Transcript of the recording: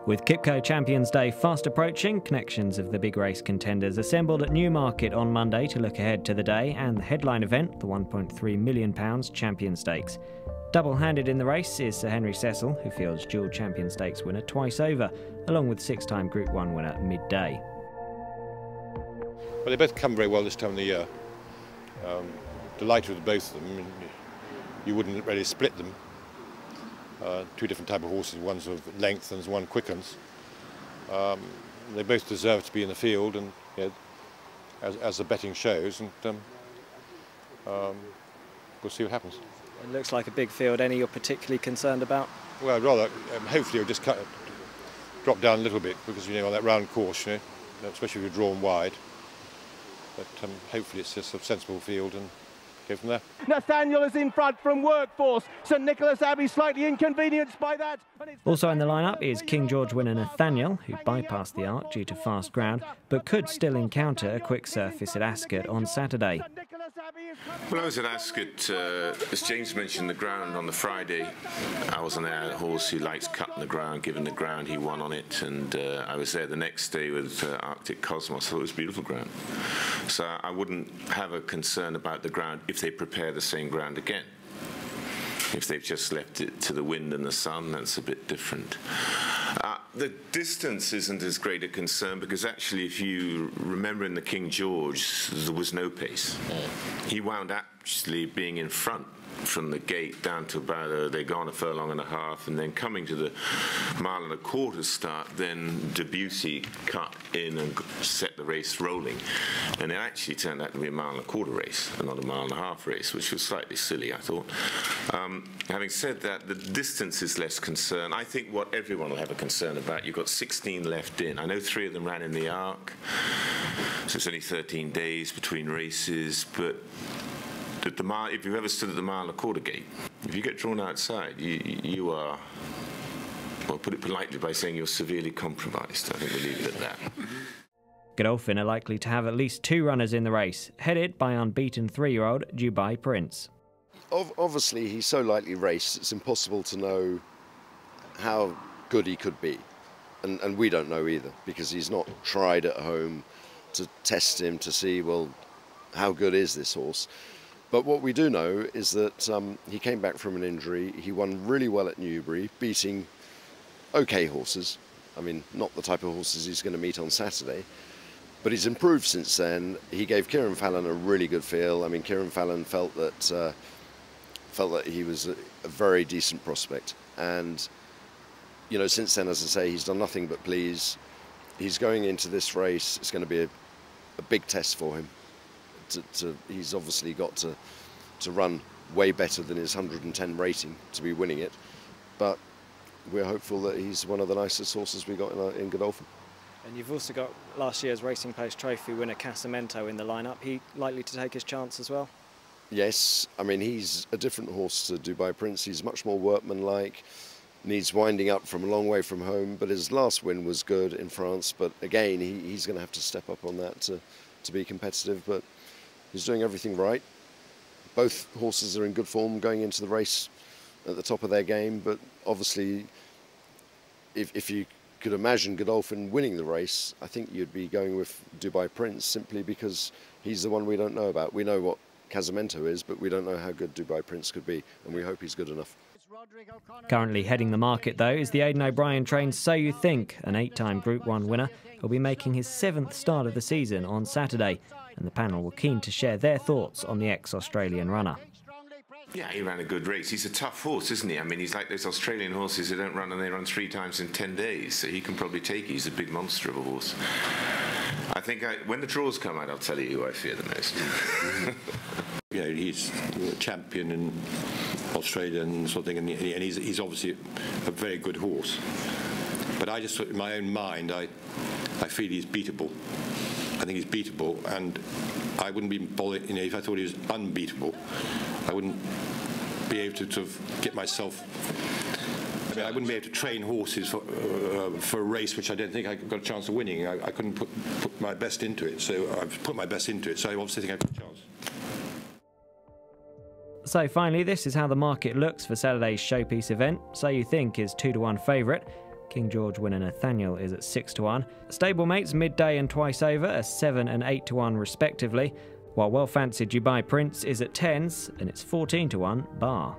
With QIPCO Champions Day fast approaching, connections of the big race contenders assembled at Newmarket on Monday to look ahead to the day and the headline event, the £1.3 million Champion Stakes. Double-handed in the race is Sir Henry Cecil, who fields dual Champion Stakes winner twice over, along with six-time Group 1 winner Midday. Well, they both come very well this time of the year. Delighted with both of them. You wouldn't really split them. Two different type of horses, one sort of lengthens, one quickens. They both deserve to be in the field, and as the betting shows, and we'll see what happens. It looks like a big field. Any you're particularly concerned about? Well, rather, hopefully it'll just drop down a little bit, because on that round course, especially if you're drawn wide. But hopefully it's just a sensible field and go from there. Nathaniel is in front from Workforce. St Nicholas Abbey slightly inconvenienced by that. Also in the lineup is King George winner Nathaniel, who bypassed the arc due to fast ground, but could still encounter a quick surface at Ascot on Saturday. Well, I was at Ascot, as James mentioned, the ground on the Friday. I was on there, a horse who likes cutting the ground, given the ground, he won on it, and I was there the next day with Arctic Cosmos, so it was beautiful ground. So I wouldn't have a concern about the ground if they prepare the same ground again. If they've just left it to the wind and the sun, that's a bit different. The distance isn't as great a concern, because actually, if you remember in the King George, there was no pace. He wound actually being in front from the gate down to about they gone a furlong and a half, and then coming to the mile and a quarter start, then Debussy cut in and set the race rolling, and it actually turned out to be a mile and a quarter race and not a mile and a half race, which was slightly silly, I thought. Having said that, the distance is less concern. I think what everyone will have a concern about, you've got 16 left in. I know 3 of them ran in the arc, so it's only 13 days between races, but if you've ever stood at the mile and a quarter gate, if you get drawn outside, you are, well, put it politely by saying you're severely compromised. I think we'll leave it at that. Godolphin are likely to have at least 2 runners in the race, headed by unbeaten 3-year-old Dubai Prince. Obviously, he's so lightly raced, it's impossible to know how good he could be. And we don't know either, because he's not tried at home to test him to see, well, how good is this horse? But what we do know is that he came back from an injury. He won really well at Newbury, beating okay horses. I mean, not the type of horses he's going to meet on Saturday. But he's improved since then. He gave Kieran Fallon a really good feel. I mean, Kieran Fallon felt that he was a very decent prospect. And, since then, as I say, he's done nothing but please. He's going into this race. It's going to be a big test for him. He's obviously got to run way better than his 110 rating to be winning it, but we're hopeful that he's one of the nicest horses we got in Godolphin. And you've also got last year's Racing Post Trophy winner Casamento in the lineup. He likely to take his chance as well? Yes, I mean, he's a different horse to Dubai Prince. He's much more workmanlike, needs winding up from a long way from home, but his last win was good in France. But again, he's going to have to step up on that to be competitive, but he's doing everything right. Both horses are in good form going into the race at the top of their game, but obviously if you could imagine Godolphin winning the race, I think you'd be going with Dubai Prince, simply because he's the one we don't know about. We know what Casamento is, but we don't know how good Dubai Prince could be, and we hope he's good enough. Currently heading the market, though, is the Aidan O'Brien trained So You Think, an 8-time Group 1 winner, who'll be making his 7th start of the season on Saturday, and the panel were keen to share their thoughts on the ex-Australian runner. Yeah, he ran a good race. He's a tough horse, isn't he? I mean, he's like those Australian horses who don't run, and they run 3 times in 10 days, so he can probably take it. He's a big monster of a horse. I think when the draws come out, I'll tell you who I fear the most. He's a champion in Australia and sort of thing, and he's obviously a very good horse. But I just, in my own mind, I feel he's beatable. I think he's beatable, and I wouldn't be bothered, if I thought he was unbeatable, I wouldn't be able to sort of get myself. I wouldn't be able to train horses for a race which I don't think I got a chance of winning. I couldn't put my best into it, so I've put my best into it, so I obviously think I've got a chance. So finally, this is how the market looks for Saturday's showpiece event. So You Think is 2-to-1 favourite. King George winner Nathaniel is at 6-1. Stablemates Midday and Twice Over are 7 and 8-1 respectively, while well-fancied Dubai Prince is at 10s and it's 14-1 bar.